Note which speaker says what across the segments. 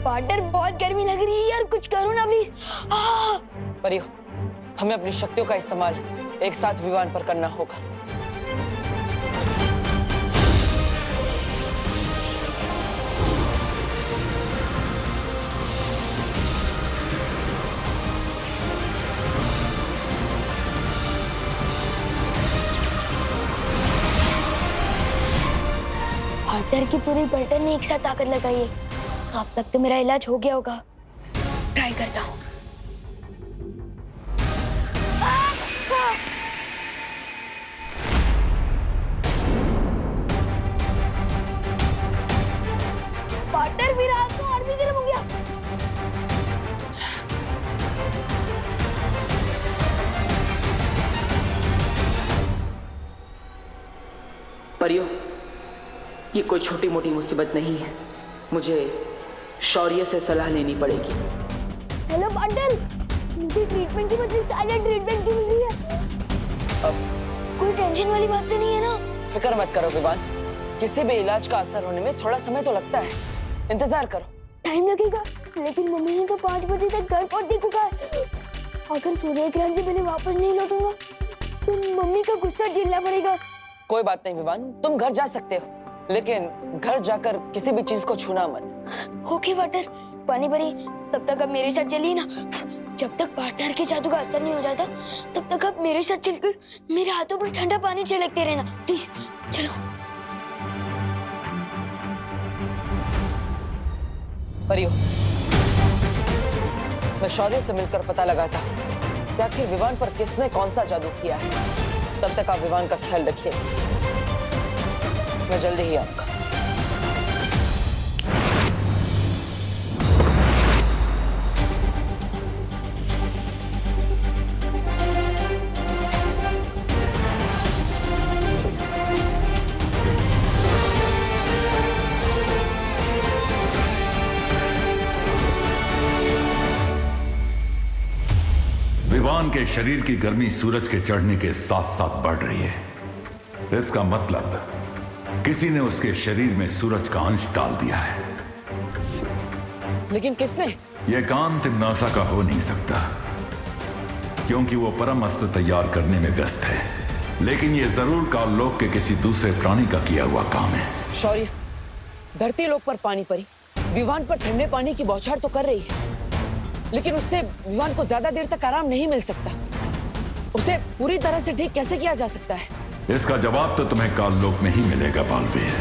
Speaker 1: Partner बहुत गर्मी लग रही है यार, कुछ करो ना प्लीज।
Speaker 2: परियो, हमें अपनी शक्तियों का इस्तेमाल एक साथ विमान पर करना होगा।
Speaker 1: पार्टनर की पूरी पलटन ने एक साथ ताकत लगाई है। अब तक तो मेरा इलाज हो गया होगा, ट्राई करता हूँ। पार्टनर मेरा हाथ तो और भी गर्म हो गया।
Speaker 2: परियो, ये कोई छोटी मोटी मुसीबत नहीं है, मुझे शौर्य से सलाह लेनी पड़ेगी।
Speaker 1: हेलो पार्टनर, मुझे ट्रीटमेंट की बदले साइलेंट ट्रीटमेंट की मिल रही है।
Speaker 2: अब
Speaker 1: कोई टेंशन वाली बात तो नहीं है ना?
Speaker 2: फिक्र मत करो विवान, किसी भी इलाज का असर होने में थोड़ा समय तो लगता है, इंतजार करो।
Speaker 1: टाइम लगेगा, लेकिन मम्मी ने तो 5 बजे तक घर पहुंचने को कहा है। अगर सूर्य ग्रहण से पहले वापस नहीं लौटूंगा तो मम्मी का गुस्सा झेलना पड़ेगा।
Speaker 2: कोई बात नहीं विवान, तुम घर जा सकते हो, लेकिन घर जाकर किसी भी चीज को छूना मत।
Speaker 1: ओके पार्टनर, पानी भरी, तब तक आप मेरे साथ चलिए ना। जब तक पार्टनर के जादू का असर नहीं हो जाता तब तक आप मेरे साथ चलकर मेरे हाथों पर ठंडा पानी छिड़कते रहना, प्लीज। चलो।
Speaker 2: परियो, मैं शौर्य से मिलकर पता लगा था कि आखिर विवान पर किसने कौन सा जादू किया है। तब तक आप विवान का ख्याल रखिए, मैं जल्दी ही आऊंगा।
Speaker 3: विवान के शरीर की गर्मी सूरज के चढ़ने के साथ साथ बढ़ रही है। इसका मतलब किसी ने उसके शरीर में सूरज का अंश डाल दिया है।
Speaker 2: लेकिन किसने?
Speaker 3: यह काम तिम्नासा का हो नहीं सकता, क्योंकि वो परम अस्त्र तैयार करने में व्यस्त है। लेकिन यह जरूर काललोक के किसी दूसरे प्राणी का किया हुआ काम है।
Speaker 2: शौर्य, धरती लोक पर पानी परी विवान पर ठंडे पानी की बौछार तो कर रही है, लेकिन उससे विवान को ज्यादा देर तक आराम नहीं मिल सकता। उसे पूरी तरह से ठीक कैसे किया जा सकता है?
Speaker 3: इसका जवाब तो तुम्हें काललोक में ही मिलेगा बालवीर।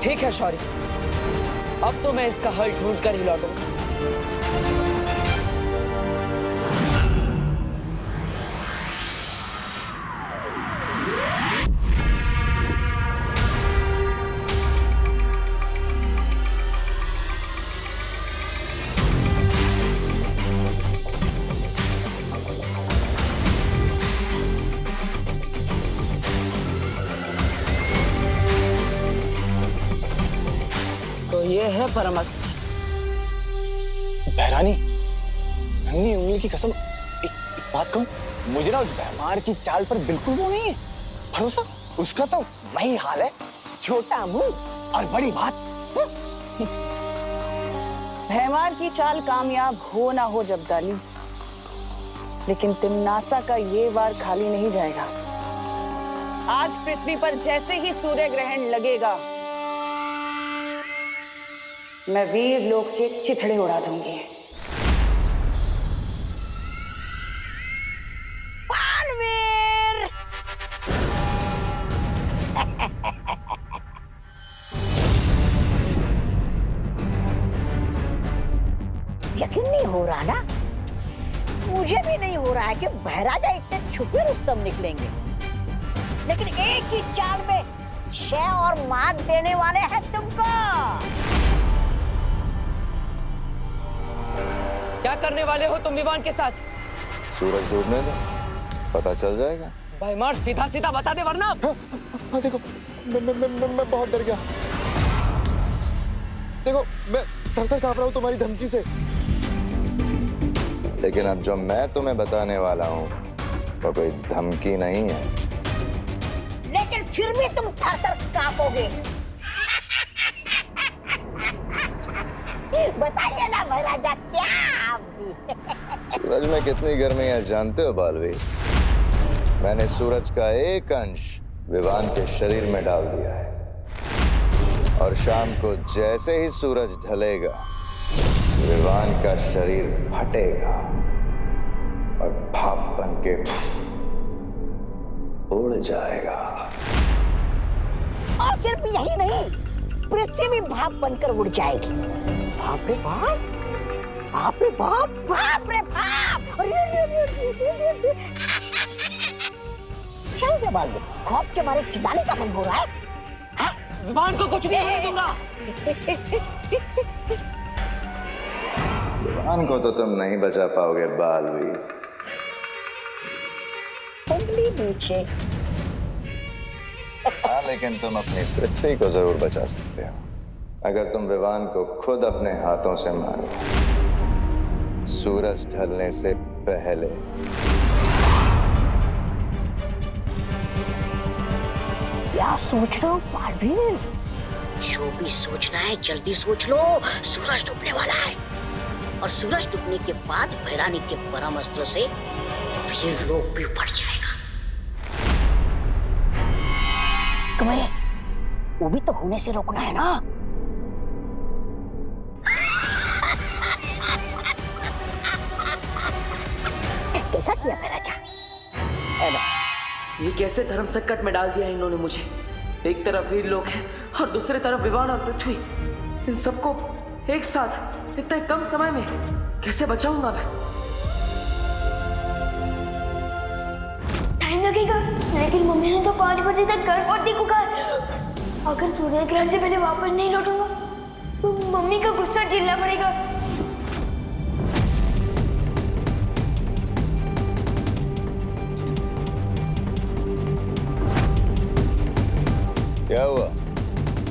Speaker 2: ठीक है शौर्य, अब तो मैं इसका हल ढूंढ कर ही लौटूंगा। ये है परमस्त्र।
Speaker 4: बहरानी, नन्ही उंगली की कसम, एक बात कहूं, मुझे ना उस भैमार की चाल पर बिल्कुल वो नहीं है भरोसा। उसका तो वही हाल है, छोटा मुंह और बड़ी बात।
Speaker 5: भैमार की चाल कामयाब हो ना हो जब्दाली, लेकिन तिम्नासा का ये वार खाली नहीं जाएगा। आज पृथ्वी पर जैसे ही सूर्य ग्रहण लगेगा, मैं वीर लोक के चिथड़े उड़ा दूंगी।
Speaker 6: बालवीर! यकीन नहीं हो रहा ना? मुझे भी नहीं हो रहा है कि बहराजा इतने छुपे रुस्तम निकलेंगे, लेकिन एक ही चाल में शय और मात देने वाले हैं तुमको।
Speaker 2: क्या करने वाले हो तुम विवान के साथ?
Speaker 4: सूरज डूबने दो, पता चल जाएगा।
Speaker 2: भैमार, सीधा सीधा बता दे वरना।
Speaker 4: हाँ, देखो मैं बहुत डर गया। देखो मैं थर-थर कांप रहा हूँ तुम्हारी धमकी से। लेकिन अब जो मैं तुम्हें बताने वाला हूँ वो कोई धमकी नहीं है।
Speaker 6: लेकिन फिर भी तुम थर-थर कांपोगे। बताइए ना महाराजा, क्या आप भी?
Speaker 7: सूरज में कितनी गर्मी है जानते हो बालवीर? मैंने सूरज का एक अंश विवान के शरीर में डाल दिया है, और शाम को जैसे ही सूरज ढलेगा विवान का शरीर फटेगा और भाप बन के उड़ जाएगा।
Speaker 6: और सिर्फ यही नहीं, पृथ्वी भी भाप बनकर उड़ जाएगी। बाप रे बाप, बाप रे बाप, बाप रे बाप। क्या बात है? खौफ के मारे चिल्लाने का मन हो रहा है?
Speaker 2: विवान को कुछ नहीं होने दूंगा।
Speaker 7: विवान को तो तुम नहीं बचा पाओगे बालवीर।
Speaker 6: उंगली नीचे।
Speaker 7: हाँ, लेकिन तुम अपनी पृथ्वी को जरूर बचा सकते हो अगर तुम विवान को खुद अपने हाथों से मारो, सूरज ढलने से पहले।
Speaker 6: क्या सोच रहे हो बालवीर? जो भी सोचना है जल्दी सोच लो। सूरज डूबने वाला है, और सूरज डूबने के बाद भैरानी के परम अस्त्र से वीर लोक भी बढ़ जाएगा। तुम्हें वो भी तो होने से रोकना है ना? कैसा किया मेरा जा?
Speaker 2: ये कैसे धर्म संकट में डाल दिया इन्होंने मुझे। एक तरफ वीर लोग हैं और दूसरी तरफ विवान और पृथ्वी। इन सबको एक साथ इतने कम समय में कैसे बचाऊंगा मैं?
Speaker 1: टाइम लगेगा, लेकिन मम्मी ने तो 5 बजे तक घर पहुंचने को कहा। अगर सूर्य ग्रहण से पहले वापस नहीं लौटूंगा तो मम्मी का गुस्सा झेलना पड़ेगा।
Speaker 7: क्या हुआ?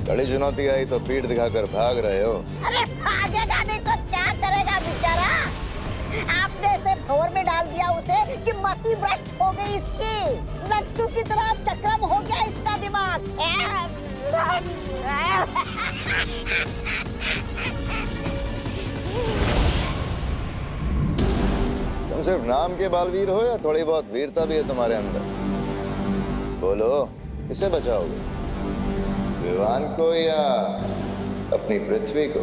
Speaker 7: कड़ी चुनौती आई तो पीठ दिखाकर भाग रहे हो?
Speaker 6: अरे भागेगा नहीं तो क्या करेगा बेचारा? आपने इसे भंवर में डाल दिया उसे कि मति भ्रष्ट हो गई इसकी। लट्टू की तरह चक्रम हो गया इसका दिमाग।
Speaker 7: तुम सिर्फ नाम के बालवीर हो या थोड़ी बहुत वीरता भी है तुम्हारे अंदर? बोलो, किसे बचाओगे? विवान को या अपनी पृथ्वी को?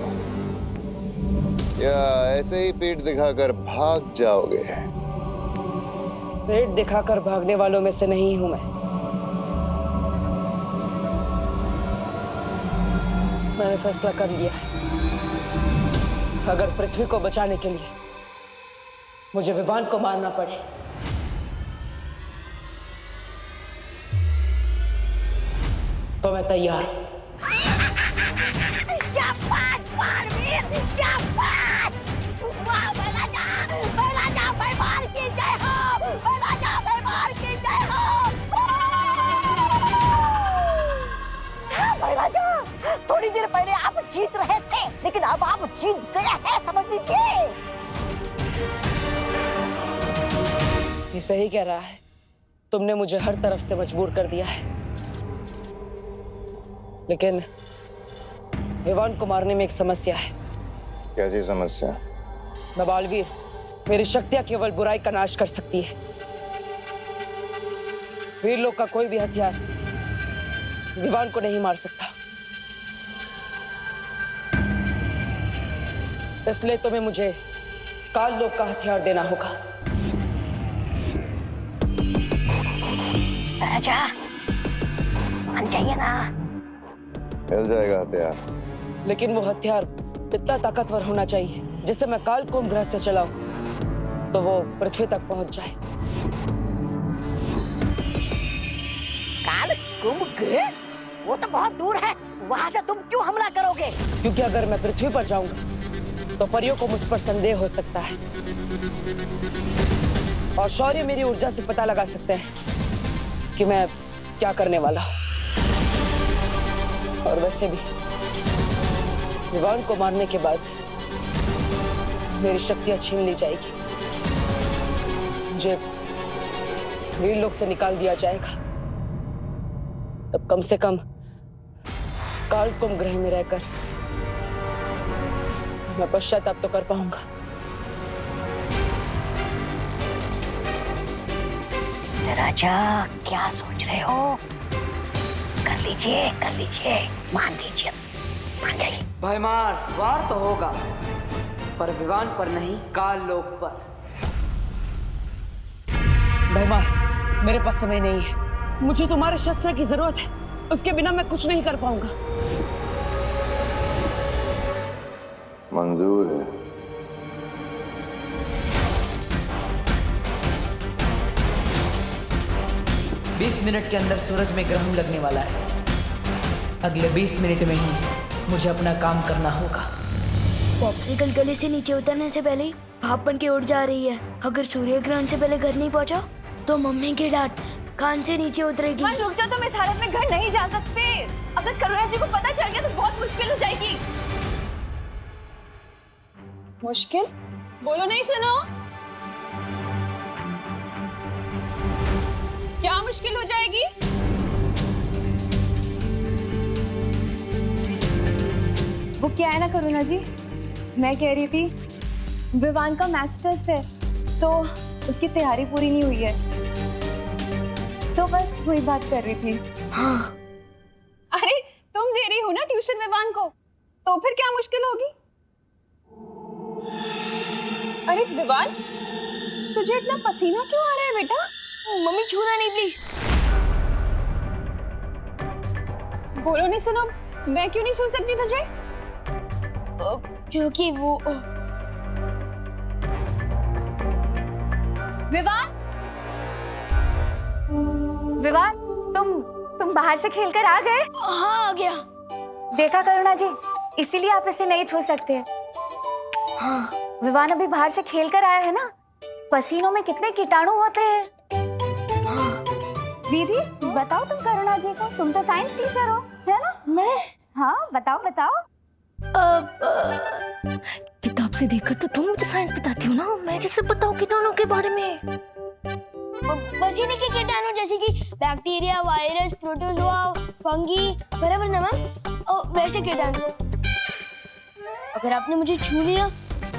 Speaker 7: या ऐसे ही पीठ दिखाकर भाग जाओगे?
Speaker 2: पेट दिखाकर भागने वालों में से नहीं हूं मैं। मैंने फैसला कर लिया है, अगर पृथ्वी को बचाने के लिए मुझे विवान को मारना पड़े तो मैं तैयार हूं।
Speaker 6: शाबाश बालवीर, शाबाश! वाह महाराजा, महाराजा भैमार की जय हो, महाराजा भैमार की जय हो। महाराजा, थोड़ी देर पहले आप जीत रहे थे, लेकिन अब आप जीत गए हैं, समझ लीजिए।
Speaker 2: ये सही कह रहा है, तुमने मुझे हर तरफ से मजबूर कर दिया है, लेकिन विवान को मारने में एक समस्या है।
Speaker 7: कैसी समस्या?
Speaker 2: मैं बालवीर, मेरी शक्तियां केवल बुराई का नाश कर सकती है। वीर लोग का कोई भी हथियार विवान को नहीं मार सकता। इसलिए तुम्हें मुझे काल लोक का हथियार देना होगा।
Speaker 6: राजा, मान जाइए ना।
Speaker 7: मिल जाएगा हथियार,
Speaker 2: लेकिन वो हथियार इतना ताकतवर होना चाहिए जिससे मैं काल कुंभ ग्रह से चलाऊं तो वो पृथ्वी तक पहुंच जाए।
Speaker 6: काल कुंभ ग्रह? वो तो बहुत दूर है, वहां से तुम क्यों हमला करोगे?
Speaker 2: क्योंकि अगर मैं पृथ्वी पर जाऊंगा तो परियों को मुझ पर संदेह हो सकता है और शौर्य मेरी ऊर्जा से पता लगा सकते हैं कि मैं क्या करने वाला हूं। और वैसे भी विवान को मारने के बाद मेरी शक्तियां छीन ली जाएगी, मुझे वीर लोक से निकाल दिया जाएगा। तब कम से कम काल कुंभ ग्रह में रहकर मैं पश्चाताप तो कर पाऊंगा।
Speaker 6: राजा क्या सोच रहे हो? कर लीजिए, मान लीजिए, मान जाइए।
Speaker 2: भयमार वार तो होगा, पर विवान पर नहीं, काल लोक पर। भयमार, मेरे पास समय नहीं है। मुझे तुम्हारे शस्त्र की जरूरत है। उसके बिना मैं कुछ नहीं कर पाऊंगा।
Speaker 7: मंजूर है।
Speaker 8: बीस मिनट के अंदर सूरज में ग्रहण लगने वाला है। अगले 20 मिनट में ही मुझे अपना काम करना होगा।
Speaker 1: पॉप्सिकल गले से नीचे उतरने से पहले ही भाप बन के उड़ जा रही है। अगर सूर्य ग्रहण से पहले घर नहीं पहुंचा तो मम्मी की डांट कान से नीचे उतरेगी।
Speaker 9: मां रुक जाओ, तुम इस हालत में घर नहीं जा सकते। अगर करुणा जी को पता चल गया तो बहुत मुश्किल हो जाएगी।
Speaker 5: मुश्किल? बोलो नहीं सुनो। क्या मुश्किल हो जाएगी?
Speaker 9: वो क्या है ना करुणा जी, मैं कह रही थी विवान का मैथ्स टेस्ट है तो उसकी तैयारी पूरी नहीं हुई है, तो बस वही बात कर रही थी।
Speaker 1: हाँ।
Speaker 9: अरे तुम दे रही हो ना ट्यूशन विवान को, तो फिर क्या मुश्किल होगी? अरे विवान, तुझे इतना पसीना क्यों आ रहा है बेटा?
Speaker 1: मम्मी छूना नहीं प्लीज।
Speaker 9: बोलो नहीं सुनो, मैं क्यों नहीं छू सकती तुझे?
Speaker 1: क्योंकि वो
Speaker 9: विवान, विवान, तुम बाहर से खेलकर आ गए?
Speaker 1: हाँ आ गया।
Speaker 9: देखा करुणा जी, इसीलिए आप इसे नहीं छू सकते।
Speaker 1: हाँ।
Speaker 9: विवान अभी बाहर से खेलकर आया है ना, पसीनों में कितने कीटाणु होते हैं।
Speaker 1: हाँ।
Speaker 9: दीदी बताओ तुम करुणा जी को, तुम तो साइंस टीचर हो, है ना?
Speaker 1: मैं?
Speaker 9: हाँ बताओ बताओ।
Speaker 1: किताब से देखकर तो तुम मुझे साइंस बताती हो ना, मैं कैसे बताऊं कीटाणु के बारे में? पसीने के कीटाणु जैसे कि बैक्टीरिया, वायरस, प्रोटोजोआ, फंगी, बराबर ना मैम? और वैसे कीटाणु अगर आपने मुझे छू लिया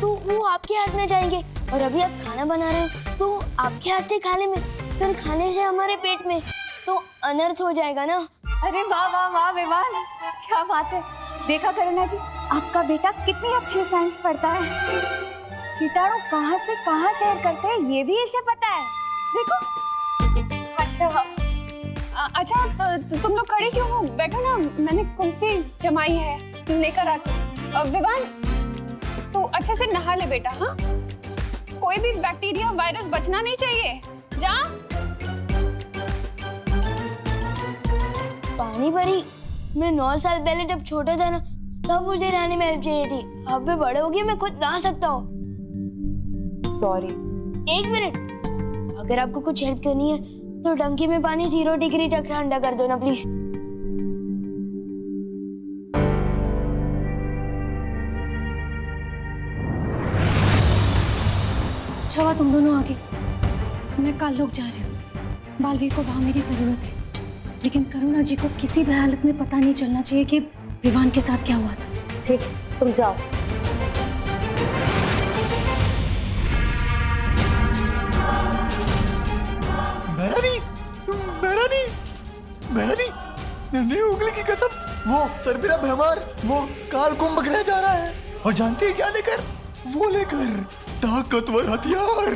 Speaker 1: तो वो आपके हाथ में जाएंगे, और अभी आप खाना बना रहे हो तो आपके हाथ से खाने में, फिर खाने से हमारे पेट में, तो अनर्थ हो जाएगा ना।
Speaker 9: अरे वाह वाह वाह विवान, क्या बात है। देखा करुणा जी, आपका बेटा कितनी अच्छी साइंस पढ़ता है। कीटाणु कहाँ से कहाँ सैर करते हैं ये भी इसे पता है, देखो। अच्छा तो तुम लोग खड़े क्यों हो? बैठो ना, मैंने कुल्फी जमाई है, लेकर आती। विवान तू अच्छे से नहा ले बेटा। हाँ, कोई भी बैक्टीरिया, वायरस बचना नहीं चाहिए। जा।
Speaker 1: पानी परी, मैं 9 साल पहले जब छोटा था ना, तब मुझे नहाने में हेल्प चाहिए थी। अब भी बड़े हो गए, मैं खुद नहा सकता हूँ।
Speaker 9: सॉरी।
Speaker 1: 1 मिनट, अगर आपको कुछ हेल्प करनी है तो टंकी में पानी 0 डिग्री तक ठंडा कर दो ना प्लीज।
Speaker 9: अच्छा हुआ तुम दोनों आगे। मैं काल लोग जा रही हूँ, बालवीर को वहाँ मेरी जरूरत है, लेकिन करुणा जी को किसी भी हालत में पता नहीं चलना चाहिए कि विवान के साथ क्या हुआ था।
Speaker 6: ठीक है, तुम जाओ।
Speaker 4: भैरवी, नन्ही उंगली की कसम, वो सरबिरा भैमार वो काल को पकड़ा जा रहा है, और जानती है क्या लेकर? वो लेकर ताकतवर हथियार।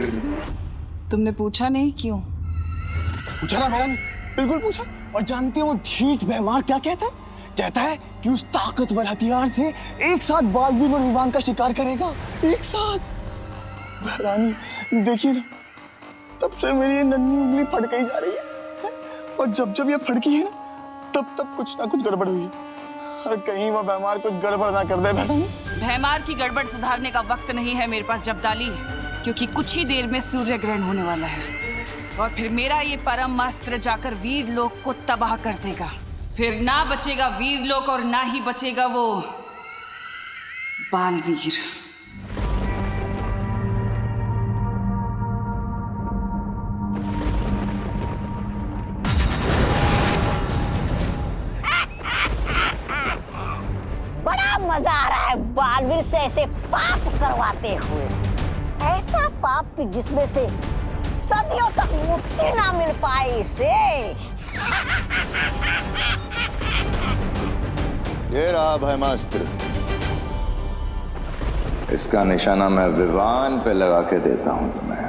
Speaker 5: तुमने पूछा नहीं क्यों?
Speaker 4: पूछा ना भैरवी, बिल्कुल पूछा। और जानती है वो ढीठ भैमार क्या कहता है? कहता है कि उस ताकतवर हथियार से एक साथ बालवीर और विवान का शिकार करेगा, एक साथ। रानी देखिए ना, तब से मेरी ये नन्ही उंगली फड़कई जा रही है, और जब जब ये फड़की है ना, तब तब कुछ ना कुछ गड़बड़ हुई है। और कहीं वो भैमार कुछ गड़बड़ ना कर दे।
Speaker 5: भैमार की गड़बड़ सुधारने का वक्त नहीं है मेरे पास जब्दाली, क्योंकि कुछ ही देर में सूर्य ग्रहण होने वाला है, और फिर मेरा ये परम अस्त्र जाकर वीर लोक को तबाह कर देगा। फिर ना बचेगा वीर लोक और ना ही बचेगा वो बालवीर।
Speaker 6: मजा आ रहा है बालवीर से ऐसे पाप करवाते हुए, ऐसा पाप कि जिसमें से सदियों तक मुक्ति ना मिल पाए इसे।
Speaker 7: ये रहा ब्रह्मास्त्र, इसका निशाना मैं विवान पे लगा के देता हूं तुम्हें।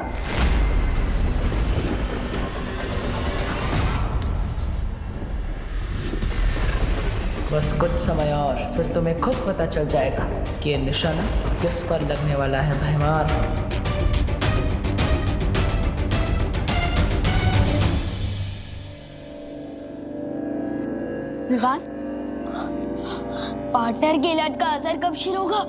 Speaker 8: बस कुछ समय और फिर तुम्हें खुद पता चल जाएगा कि ये निशाना किस पर लगने वाला है भैमार।
Speaker 9: विवान,
Speaker 1: पार्टनर के इलाज का असर कब शुरू होगा?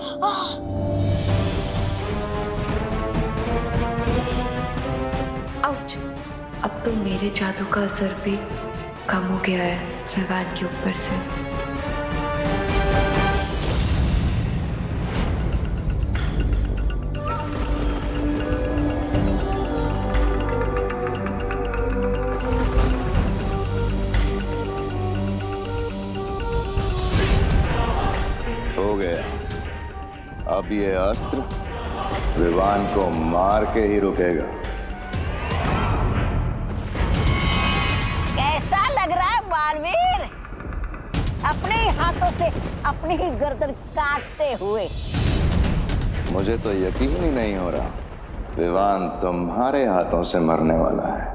Speaker 10: आउच! अब तो मेरे जादू का असर भी कम हो गया है विवान के ऊपर से।
Speaker 7: हो गया। अब ये अस्त्र विवान को मार के ही रुकेगा।
Speaker 6: कैसा लग रहा है बालवीर? अपने ही हाथों से अपनी ही गर्दन काटते हुए।
Speaker 7: मुझे तो यकीन ही नहीं हो रहा विवान तुम्हारे हाथों से मरने वाला है।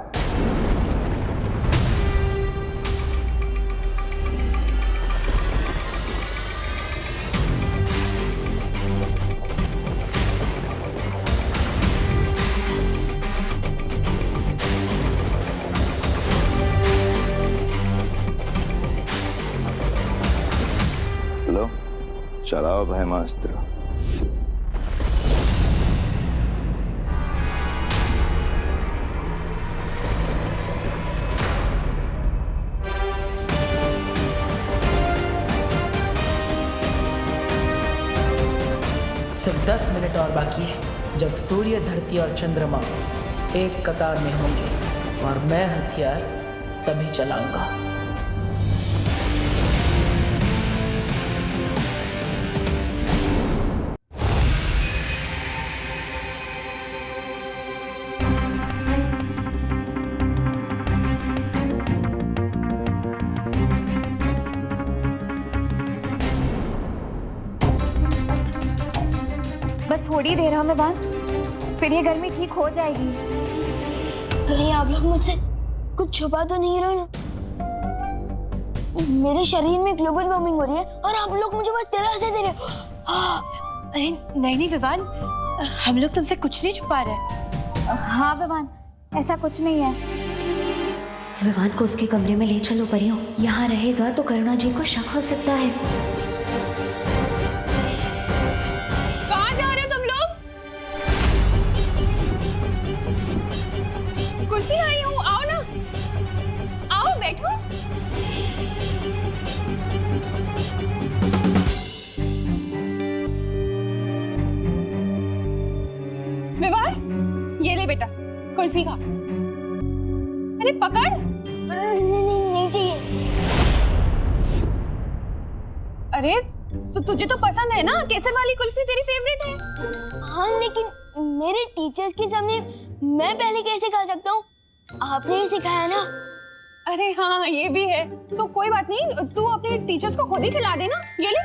Speaker 7: लो, चलाओ ब्रह्मास्त्र।
Speaker 8: सिर्फ 10 मिनट और बाकी है जब सूर्य, धरती और चंद्रमा एक कतार में होंगे और मैं हथियार तभी चलाऊंगा।
Speaker 9: बस थोड़ी देर है विवान, फिर ये गर्मी ठीक हो जाएगी।
Speaker 1: कहीं आप लोग मुझसे कुछ छुपा तो नहीं रहे ना? मेरे शरीर में ग्लोबल वार्मिंग हो रही है और आप लोग मुझे बस तरह से दे रहे हो।
Speaker 11: अरे नहीं नहीं विवान, हम लोग तुमसे कुछ नहीं छुपा रहे।
Speaker 9: हाँ विवान, ऐसा कुछ नहीं है।
Speaker 10: विवान को उसके कमरे में ले चलो परियों, यहाँ रहेगा तो करुणा जी को शक हो सकता है।
Speaker 11: कहाँ जा रहे हो तुम लोग? कुल्फी आई हूँ, आओ ना, आओ बैठो। विवान, ये ले बेटा कुल्फी खा। अरे पकड़।
Speaker 1: नहीं चाहिए।
Speaker 11: अरे तो तुझे तो पसंद है ना, केसर वाली कुल्फी तेरी फेवरेट है।
Speaker 1: हाँ लेकिन मेरे टीचर्स के सामने मैं पहले कैसे खा सकता हूँ? आपने ही सिखाया ना।
Speaker 11: अरे हाँ ये भी है, तो कोई बात नहीं, तू अपने टीचर्स को खुद ही खिला देना। ये ले।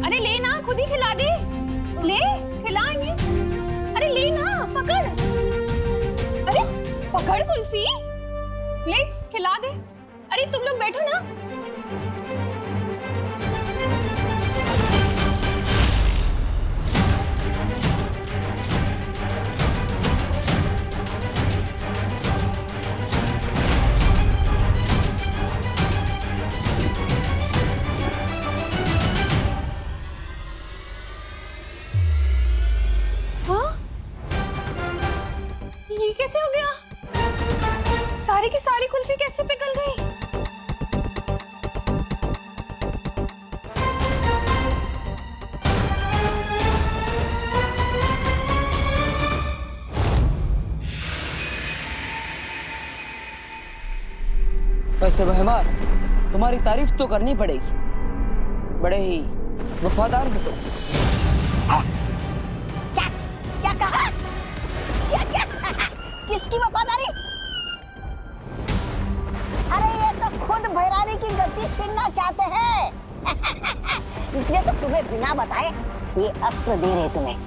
Speaker 11: अरे ले ना, खुद ही खिला दे। ले खिला इन्हें। अरे ले ना, पकड़। अरे पकड़ कुल्फी, ले खिला दे। अरे तुम लोग बैठो ना। कैसे हो गया? सारी की सारी कुल्फी कैसे पिघल गई?
Speaker 2: वैसे बहमार, तुम्हारी तारीफ तो करनी पड़ेगी, बड़े ही वफादार हो तुम।
Speaker 6: क्या क्या कहा? क्या किसकी वफादारी? अरे ये तो खुद भैरानी की गद्दी छीनना चाहते हैं। इसलिए तो तुम्हें बिना बताए ये अस्त्र दे रहे तुम्हें।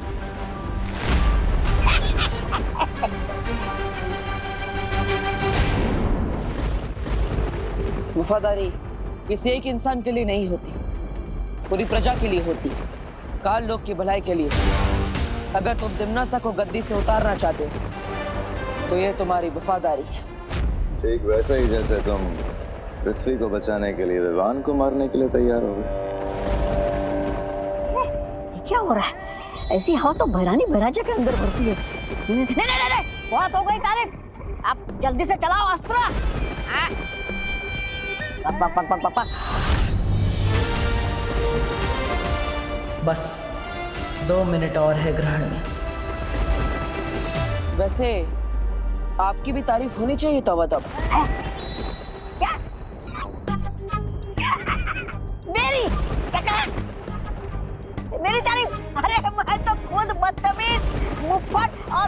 Speaker 2: वफादारी किसी एक इंसान के लिए नहीं होती, पूरी प्रजा के लिए होती है, काल लोक की भलाई के लिए। अगर तुम दिमनासा को गद्दी से उतारना चाहते हो तो ये तुम्हारी वफादारी है।
Speaker 7: ठीक वैसा ही जैसे तुम पृथ्वी को बचाने के लिए विवान को मारने के लिए तैयार हो गए।
Speaker 6: क्या हो रहा है? ऐसी हवा तो भैरानी भैराजा के अंदर भरती है। नहीं, बहुत हो गई तारीफ, अब जल्दी से चलाओ अस्त्र।
Speaker 8: बस 2 मिनट और है ग्रहण में।
Speaker 2: वैसे आपकी भी तारीफ होनी चाहिए तौबा तौबा।
Speaker 6: क्या? मेरी क्या कहा? मेरी तारीफ? अरे मैं तो खुद बदतमीज, मुफ्फट और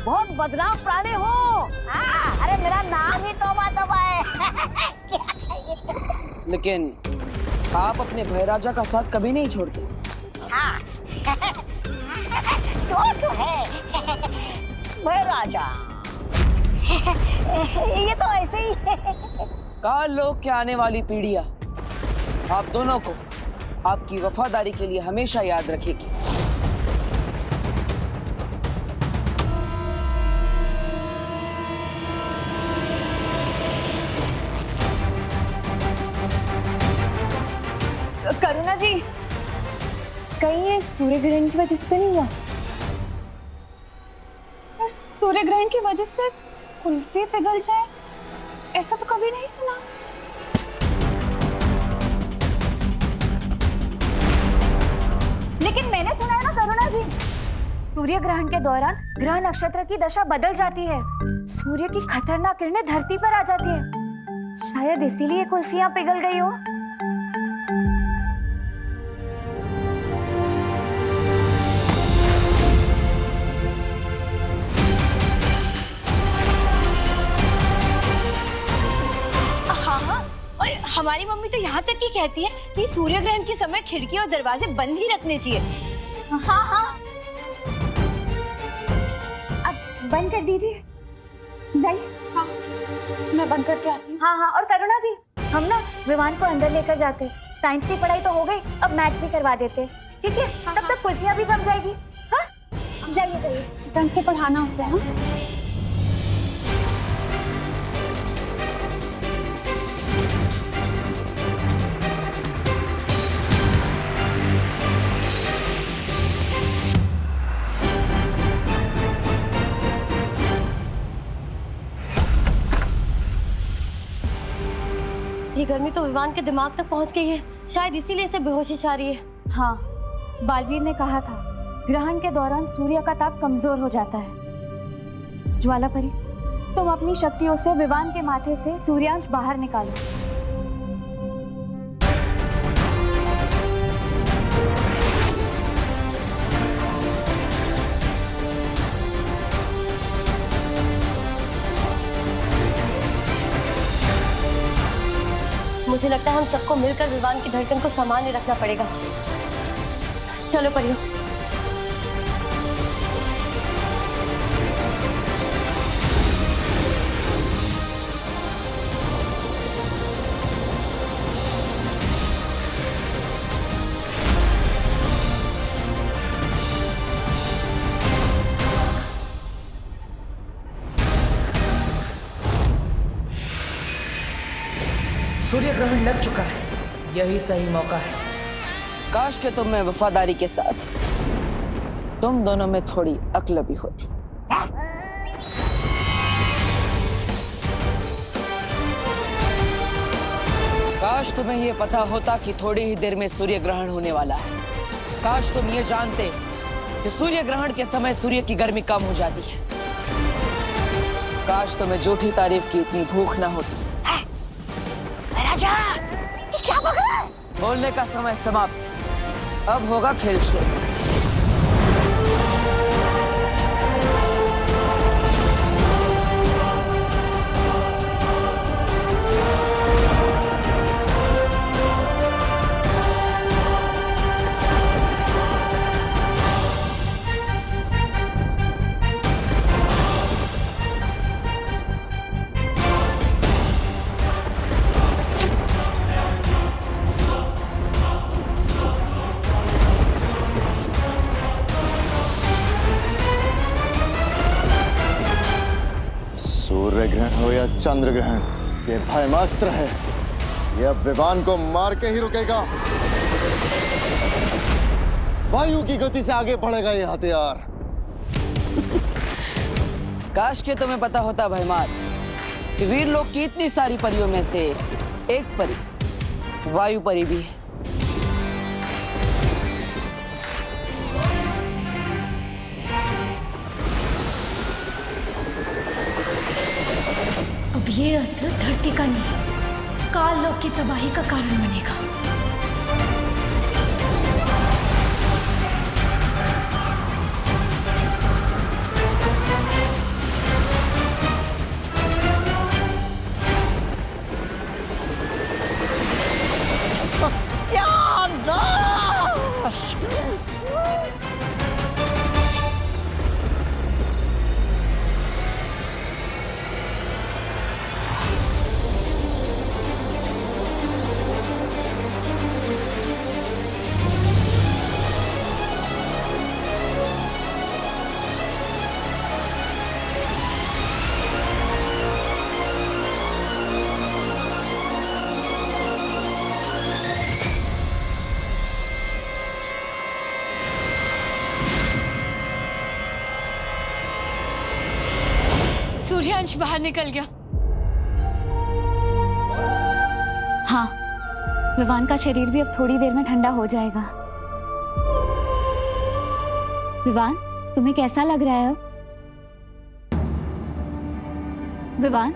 Speaker 6: बहुत बदनाम प्राणी हूँ। अरे मेरा नाम ही तौबा तौबा है।
Speaker 2: लेकिन आप अपने भैराजा का साथ कभी नहीं छोड़ते।
Speaker 6: हाँ, सो तो है भैराजा। ये तो ऐसे ही है।
Speaker 2: काल लोक के आने वाली पीढ़ियां आप दोनों को आपकी वफादारी के लिए हमेशा याद रखेगी।
Speaker 9: करुणा जी, कहीं ये सूर्य ग्रहण की वजह से तो नहीं हुआ?
Speaker 11: और सूर्य ग्रहण की वजह से कुल्फी पिघल जाए, ऐसा तो कभी नहीं सुना।
Speaker 9: लेकिन मैंने सुना है ना करुणा जी, सूर्य ग्रहण के दौरान ग्रह नक्षत्र की दशा बदल जाती है, सूर्य की खतरनाक किरणें धरती पर आ जाती है। शायद इसीलिए कुल्फियां पिघल गई हो।
Speaker 1: हमारी मम्मी तो यहाँ तक ही कहती है कि सूर्य ग्रहण के समय खिड़की और दरवाजे बंद ही रखने चाहिए।
Speaker 9: हाँ, अब बंद कर दीजिए, जाइए।
Speaker 11: हाँ, मैं बंद करके आती हूँ।
Speaker 9: हाँ, और करुणा जी, हम ना विमान को अंदर लेकर जाते। साइंस की पढ़ाई तो हो गई, अब मैथ्स भी करवा देते, ठीक है? तब तक कुर्सियाँ भी जम जाएगी। हाँ, जाइए।
Speaker 11: ढंग से पढ़ाना उसे। हाँ,
Speaker 1: ये गर्मी तो विवान के दिमाग तक पहुंच गई है, शायद इसीलिए इसे बेहोशी छा रही है।
Speaker 9: हाँ, बालवीर ने कहा था ग्रहण के दौरान सूर्य का ताप कमजोर हो जाता है। ज्वालापरी, तुम अपनी शक्तियों से विवान के माथे से सूर्यांश बाहर निकालो।
Speaker 1: मुझे लगता है हम सबको मिलकर विवान की धड़कन को सामान्य रखना पड़ेगा। चलो परियो।
Speaker 8: सूर्य ग्रहण लग चुका है, यही सही मौका है।
Speaker 2: काश के तुम में वफादारी के साथ तुम दोनों में थोड़ी अक्ल भी होती। काश तुम्हें यह पता होता कि थोड़ी ही देर में सूर्य ग्रहण होने वाला है। काश तुम ये जानते कि सूर्य ग्रहण के समय सूर्य की गर्मी कम हो जाती है। काश तुम्हें झूठी तारीफ की इतनी भूख ना होती।
Speaker 6: क्या ये क्या बक रहा है?
Speaker 2: बोलने का समय समाप्त। अब होगा खेल शुरू।
Speaker 7: सूर्य ग्रहण हो या चंद्र ग्रहण, ये भयमास्त्र है। ये अब विवान को मार के ही रुकेगा। वायु की गति से आगे बढ़ेगा ये हथियार।
Speaker 2: काश के तुम्हें पता होता भयमार कि वीर लोग की इतनी सारी परियों में से एक परी वायु परी भी है।
Speaker 10: अब ये अस्त्र धरती का नहीं, काल लोक की तबाही का कारण बनेगा।
Speaker 11: सूर्यांश बाहर निकल गया। हाँ, विवान का शरीर भी अब थोड़ी देर में ठंडा हो जाएगा। विवान, तुम्हें कैसा लग रहा है? विवान,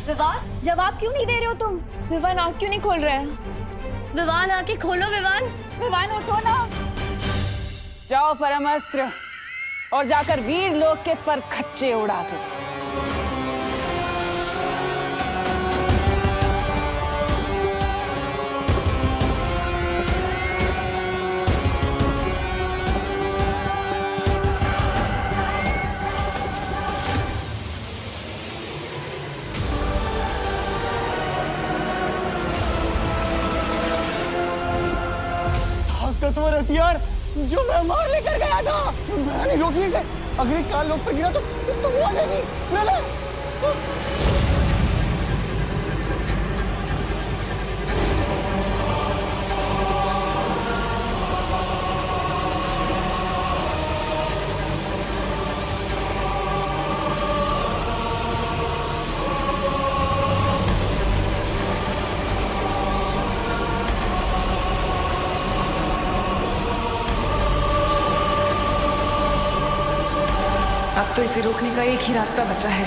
Speaker 11: विवान, जवाब क्यों नहीं दे रहे हो तुम? विवान आँख क्यों नहीं खोल रहे हैं? विवान आँखें खोलो। विवान, विवान उठो ना।
Speaker 5: जाओ परमास्त्र और जाकर वीर लोग के पर खच्चे उड़ा दो।
Speaker 4: ताकतवर हथियार जो मैं मार लेकर गया था, मेरा नहीं रोकी इसे। अगर ये काल लोक पर गिरा तो वो आ जाएगी। ले ले।
Speaker 5: अब तो इसे रोकने का एक ही रास्ता बचा है।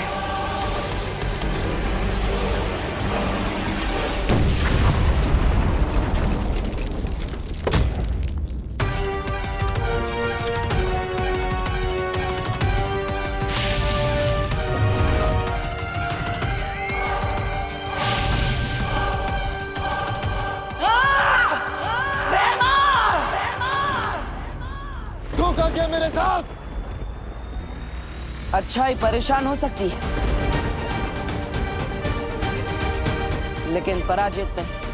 Speaker 7: धोखा किया मेरे साथ।
Speaker 2: अच्छाई परेशान हो सकती है, लेकिन पराजित नहीं।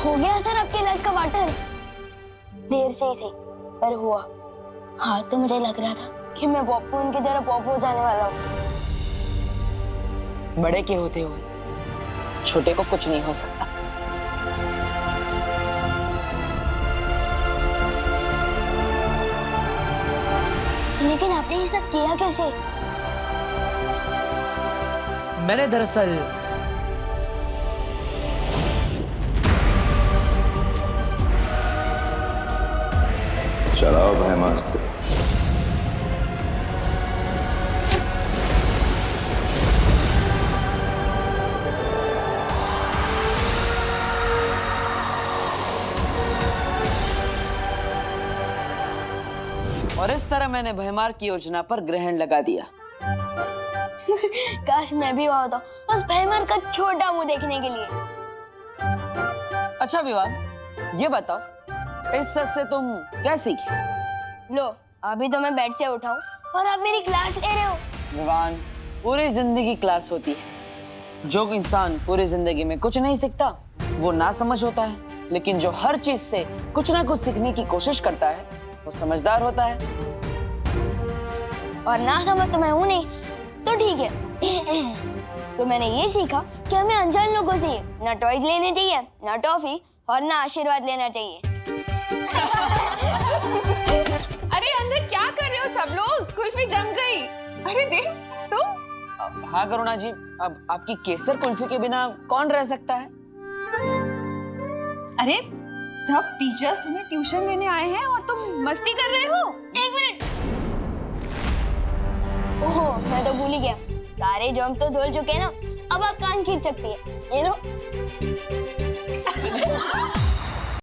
Speaker 1: हो गया सर आपके इलाज का वाटर? देर से ही सही, पर हुआ। हाँ, तो मुझे लग रहा था कि मैं पॉपकॉर्न की तरह पॉप हो जाने वाला हूँ।
Speaker 2: बड़े के होते हुए छोटे को कुछ नहीं हो सकता।
Speaker 1: लेकिन आपने ये सब किया कैसे?
Speaker 8: मैंने दरअसल
Speaker 7: चलाओ भयमास्त्र।
Speaker 2: और इस तरह मैंने भयमार की योजना पर ग्रहण लगा दिया।
Speaker 1: काश मैं भी वहां होता, बस भयमार का छोटा मुंह देखने के लिए।
Speaker 2: अच्छा विवान, ये बताओ इस सच से तुम क्या सीखे?
Speaker 1: लो, अभी तो मैं बेड से उठाऊं और आप मेरी क्लास ले रहे हो।
Speaker 2: विवान, पूरी जिंदगी क्लास होती है। जो इंसान पूरी जिंदगी में कुछ नहीं सीखता वो ना समझ होता है, लेकिन जो हर चीज से कुछ ना कुछ सीखने की कोशिश करता है वो समझदार होता है।
Speaker 1: और ना समझ तो मैं हूं नहीं, तो ठीक है। तो मैंने ये सीखा कि हमें अनजान लोगों से ना टॉयज लेने चाहिए, ना टॉफी, और ना आशीर्वाद लेना चाहिए।
Speaker 11: अरे अंदर क्या कर रहे हो सब लोग? कुल्फी जम गई। अरे देख तुम।
Speaker 2: हाँ करुणा जी, अब आपकी केसर कुल्फी के बिना कौन रह सकता है?
Speaker 11: अरे सब टीचर्स तुम्हें ट्यूशन देने आए हैं और तुम मस्ती कर रहे हो।
Speaker 1: एक मिनट। ओह, मैं तो भूल ही गया। सारे जर्म तो धुल चुके हैं ना, अब आप कान खींच सकती है। ये लो।